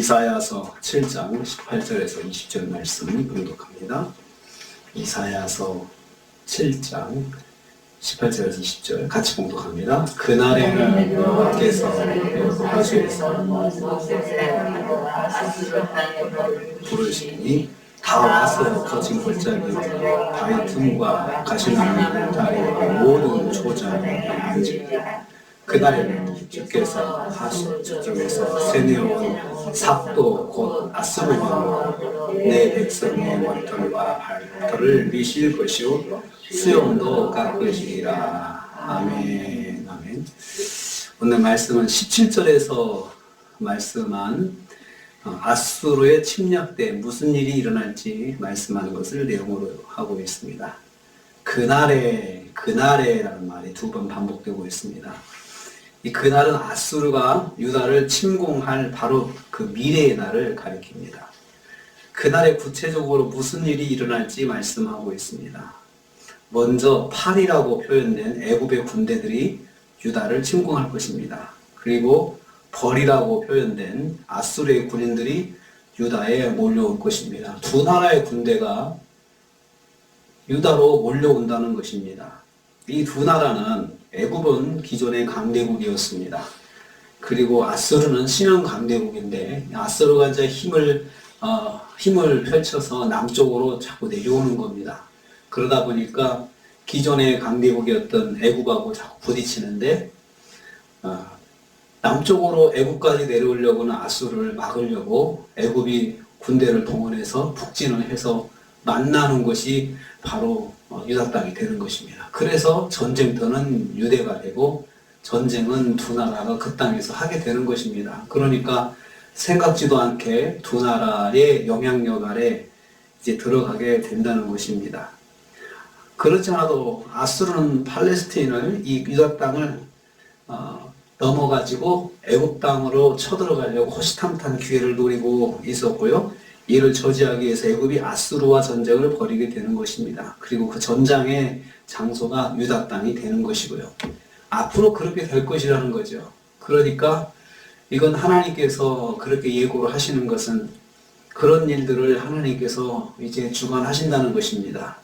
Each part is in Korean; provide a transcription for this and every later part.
이사야서 7장 18절에서 20절 말씀 봉독합니다. 이사야서 7장 18절에서 20절 같이 봉독합니다. 그날에는 여호와께서 여호와께서 부르시니 다 와서 거친 골짜기와 바위 틈과 가시나무 다리와 모든 초장에 앉으리라. 그날에는 주께서 하실 저쪽에서 새내어온 삭도 곧 아스루 왕으로 내 백성의 머리털과 발털을 미실 것이요 수염도 깎으시리라. 아멘. 아멘. 오늘 말씀은 17절에서 말씀한 아수르의 침략 때 무슨 일이 일어날지 말씀하는 것을 내용으로 하고 있습니다. 그날에라는 말이 두 번 반복되고 있습니다. 이 그날은 아수르가 유다를 침공할 바로 그 미래의 날을 가리킵니다. 그날에 구체적으로 무슨 일이 일어날지 말씀하고 있습니다. 먼저 팔이라고 표현된 애굽의 군대들이 유다를 침공할 것입니다. 그리고 벌이라고 표현된 아수르의 군인들이 유다에 몰려올 것입니다. 두 나라의 군대가 유다로 몰려온다는 것입니다. 이 두 나라는 애굽은 기존의 강대국이었습니다. 그리고 아수르는 신흥 강대국인데 아수르가 이제 힘을 펼쳐서 남쪽으로 자꾸 내려오는 겁니다. 그러다 보니까 기존의 강대국이었던 애굽하고 자꾸 부딪히는데 남쪽으로 애굽까지 내려오려고는 아수르를 막으려고 애굽이 군대를 동원해서 북진을 해서 만나는 것이 바로 유다 땅이 되는 것입니다. 그래서 전쟁터는 유대가 되고 전쟁은 두 나라가 그 땅에서 하게 되는 것입니다. 그러니까 생각지도 않게 두 나라의 영향력 아래 이제 들어가게 된다는 것입니다. 그렇지 않아도 아수르는 팔레스타인을 이 유다 땅을 넘어가지고 애굽 땅으로 쳐들어가려고 호시탐탐 기회를 노리고 있었고요. 이를 저지하기 위해서 애굽이 아수르와 전쟁을 벌이게 되는 것입니다. 그리고 그 전장의 장소가 유다 땅이 되는 것이고요. 앞으로 그렇게 될 것이라는 거죠. 그러니까 이건 하나님께서 그렇게 예고를 하시는 것은 그런 일들을 하나님께서 이제 주관하신다는 것입니다.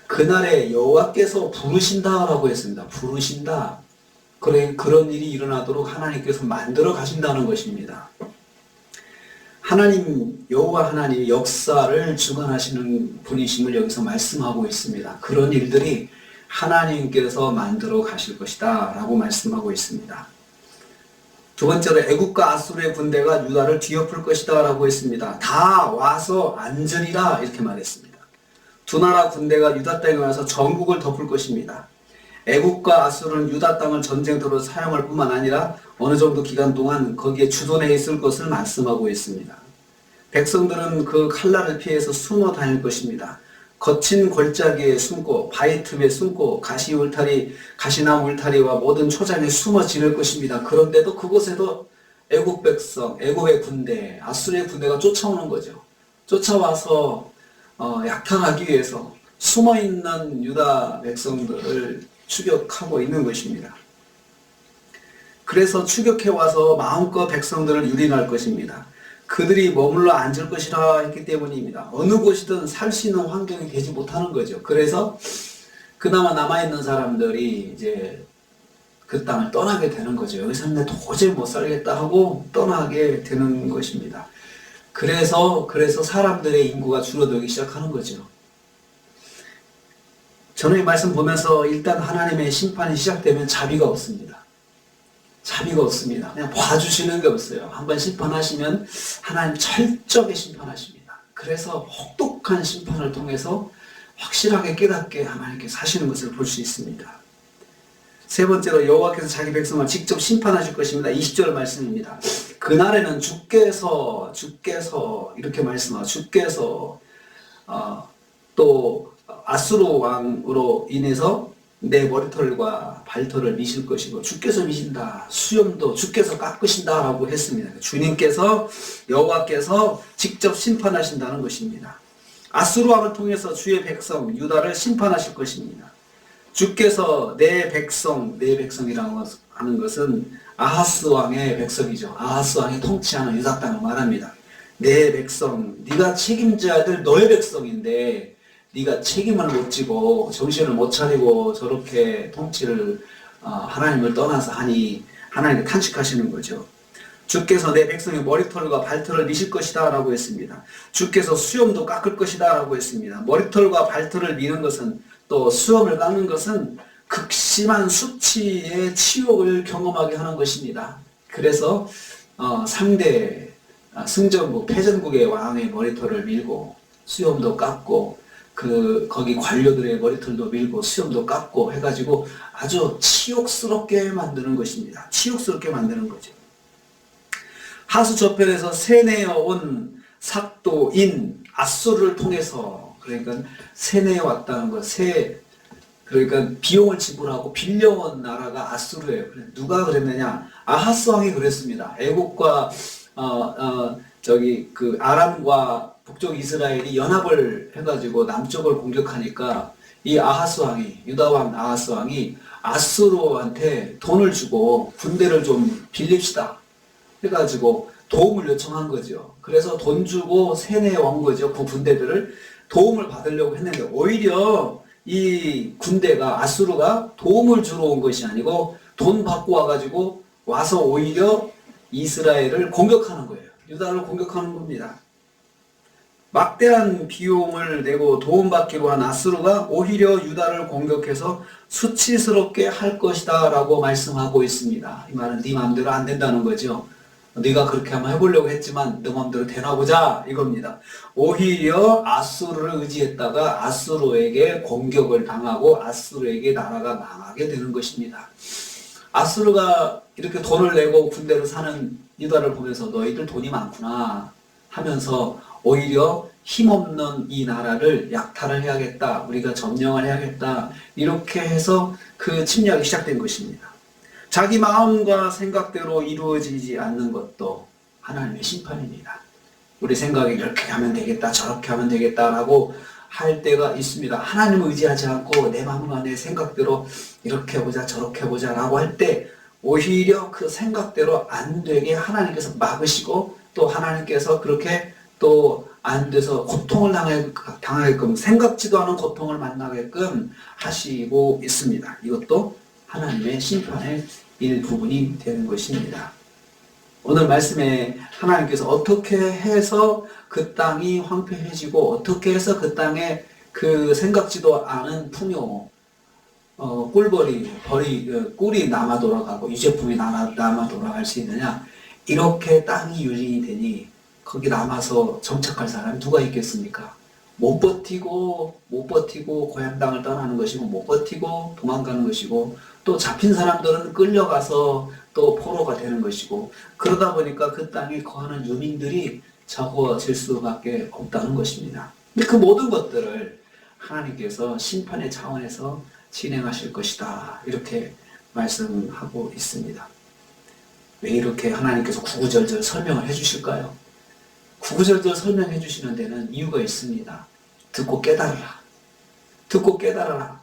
그날에 여호와께서 부르신다라고 했습니다. 부르신다. 그런 일이 일어나도록 하나님께서 만들어 가신다는 것입니다. 하나님, 여호와 하나님 역사를 주관하시는 분이심을 여기서 말씀하고 있습니다. 그런 일들이 하나님께서 만들어 가실 것이다 라고 말씀하고 있습니다. 두 번째로 애굽과 아수르의 군대가 유다를 뒤엎을 것이다 라고 했습니다. 다 와서 앉으리라 이렇게 말했습니다. 두 나라 군대가 유다 땅에 와서 전국을 덮을 것입니다. 애굽과 아수르는 유다 땅을 전쟁터로 사용할 뿐만 아니라 어느 정도 기간 동안 거기에 주둔해 있을 것을 말씀하고 있습니다. 백성들은 그 칼날을 피해서 숨어 다닐 것입니다. 거친 골짜기에 숨고 바위 틈에 숨고 가시나무 울타리와 모든 초장에 숨어 지낼 것입니다. 그런데도 그곳에도 애굽 백성, 애굽의 군대, 아수르의 군대가 쫓아오는 거죠. 쫓아와서 약탈하기 위해서 숨어있는 유다 백성들을 추격하고 있는 것입니다. 그래서 추격해와서 마음껏 백성들을 유린할 것입니다. 그들이 머물러 앉을 것이라 했기 때문입니다. 어느 곳이든 살 수 있는 환경이 되지 못하는 거죠. 그래서 그나마 남아있는 사람들이 이제 그 땅을 떠나게 되는 거죠. 여기서는 도저히 못 살겠다 하고 떠나게 되는 것입니다. 그래서 사람들의 인구가 줄어들기 시작하는 거죠. 저는 이 말씀 보면서 일단 하나님의 심판이 시작되면 자비가 없습니다. 자비가 없습니다. 그냥 봐주시는 게 없어요. 한번 심판하시면 하나님 철저하게 심판하십니다. 그래서 혹독한 심판을 통해서 확실하게 깨닫게 하나님께서 하시는 것을 볼 수 있습니다. 세 번째로 여호와께서 자기 백성을 직접 심판하실 것입니다. 20절 말씀입니다. 그날에는 주께서 이렇게 말씀하고 주께서 또 아수르 왕으로 인해서 내 머리털과 발털을 미실 것이고 주께서 미신다. 수염도 주께서 깎으신다 라고 했습니다. 주님께서 여호와께서 직접 심판하신다는 것입니다. 아수르 왕을 통해서 주의 백성 유다를 심판하실 것입니다. 주께서 내 백성이라고 하는 것은 아하스 왕의 백성이죠. 아하스 왕이 통치하는 유다 땅을 말합니다. 내 백성, 네가 책임져야 될 너의 백성인데 네가 책임을 못 지고 정신을 못 차리고 저렇게 통치를 하나님을 떠나서 하니 하나님께 탄식하시는 거죠. 주께서 내 백성의 머리털과 발털을 미실 것이다 라고 했습니다. 주께서 수염도 깎을 것이다 라고 했습니다. 머리털과 발털을 미는 것은, 또 수염을 깎는 것은 극심한 수치의 치욕을 경험하게 하는 것입니다. 그래서 상대 승전국 패전국의 왕의 머리털을 밀고 수염도 깎고 거기 관료들의 머리털도 밀고 수염도 깎고 해가지고 아주 치욕스럽게 만드는 것입니다. 치욕스럽게 만드는 거죠. 하수 저편에서 세내어 온 삭도인 아수르를 통해서, 그러니까 세내어 왔다는 것, 그러니까 비용을 지불하고 빌려온 나라가 아수르예요. 누가 그랬느냐? 아하스 왕이 그랬습니다. 애국과 아람과 북쪽 이스라엘이 연합을 해가지고 남쪽을 공격하니까 이 아하스 왕이, 유다 왕 아하스 왕이 아수르한테 돈을 주고 군대를 좀 빌립시다 해가지고 도움을 요청한 거죠. 그래서 돈 주고 세내에 온 거죠. 그 군대들을 도움을 받으려고 했는데 오히려 이 군대가, 아수르가 도움을 주러 온 것이 아니고 돈 받고 와가지고 와서 오히려 이스라엘을 공격하는 거예요. 유다를 공격하는 겁니다. 막대한 비용을 내고 도움받기로 한 아수르가 오히려 유다를 공격해서 수치스럽게 할 것이다 라고 말씀하고 있습니다. 이 말은 네 마음대로 안 된다는 거죠. 네가 그렇게 한번 해보려고 했지만 너 마음대로 되나 보자 이겁니다. 오히려 아수르를 의지했다가 아수르에게 공격을 당하고 아수르에게 나라가 망하게 되는 것입니다. 아수르가 이렇게 돈을 내고 군대를 사는 유다를 보면서 너희들 돈이 많구나 하면서 오히려 힘없는 이 나라를 약탈을 해야겠다, 우리가 점령을 해야겠다, 이렇게 해서 그 침략이 시작된 것입니다. 자기 마음과 생각대로 이루어지지 않는 것도 하나님의 심판입니다. 우리 생각에 이렇게 하면 되겠다, 저렇게 하면 되겠다라고 할 때가 있습니다. 하나님을 의지하지 않고 내 마음과 내 생각대로 이렇게 해보자, 저렇게 해보자 라고 할 때 오히려 그 생각대로 안 되게 하나님께서 막으시고, 또 하나님께서 그렇게 또 안 돼서 고통을 당하게끔, 생각지도 않은 고통을 만나게끔 하시고 있습니다. 이것도 하나님의 심판의 일부분이 되는 것입니다. 오늘 말씀에 하나님께서 어떻게 해서 그 땅이 황폐해지고 어떻게 해서 그 땅에 그 생각지도 않은 풍요, 꿀이 남아 돌아가고 유제품이 남아 돌아갈 수 있느냐, 이렇게 땅이 유린이 되니 거기 남아서 정착할 사람이 누가 있겠습니까? 못 버티고 고향 땅을 떠나는 것이고, 못 버티고 도망가는 것이고, 또 잡힌 사람들은 끌려가서 또 포로가 되는 것이고, 그러다 보니까 그 땅에 거하는 유민들이 적어질 수밖에 없다는 것입니다. 근데 그 모든 것들을 하나님께서 심판의 차원에서 진행하실 것이다, 이렇게 말씀하고 있습니다. 왜 이렇게 하나님께서 구구절절 설명을 해주실까요? 구구절절 설명해 주시는 데는 이유가 있습니다. 듣고 깨달아라. 듣고 깨달아라.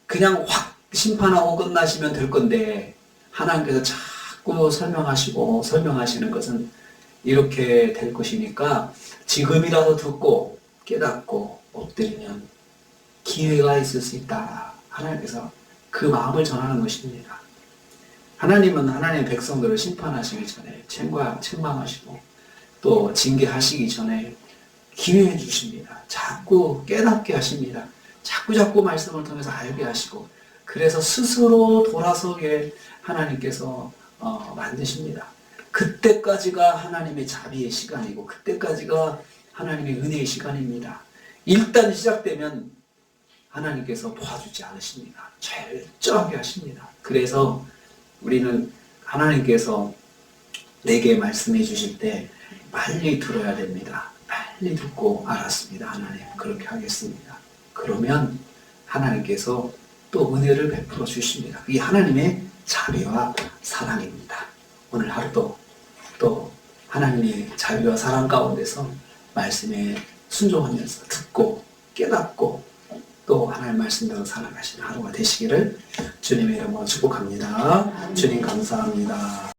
그냥 확 심판하고 끝나시면 될 건데, 하나님께서 자꾸 설명하시는 것은 이렇게 될 것이니까 지금이라도 듣고 깨닫고 엎드리면 기회가 있을 수 있다. 하나님께서 그 마음을 전하는 것입니다. 하나님은 하나님의 백성들을 심판하시기 전에 책망하시고 또 징계하시기 전에 기회해 주십니다. 자꾸 깨닫게 하십니다. 자꾸 말씀을 통해서 알게 하시고, 그래서 스스로 돌아서게 하나님께서 만드십니다. 그때까지가 하나님의 자비의 시간이고, 그때까지가 하나님의 은혜의 시간입니다. 일단 시작되면 하나님께서 도와주지 않으십니다. 철저하게 하십니다. 그래서 우리는 하나님께서 내게 말씀해 주실 때 빨리 들어야 됩니다. 빨리 듣고 알았습니다. 하나님, 그렇게 하겠습니다. 그러면 하나님께서 또 은혜를 베풀어 주십니다. 그게 하나님의 자비와 사랑입니다. 오늘 하루도 또 하나님의 자비와 사랑 가운데서 말씀에 순종하면서 듣고 깨닫고 또 하나님 말씀대로 살아가시는 하루가 되시기를 주님의 이름으로 축복합니다. 주님 감사합니다.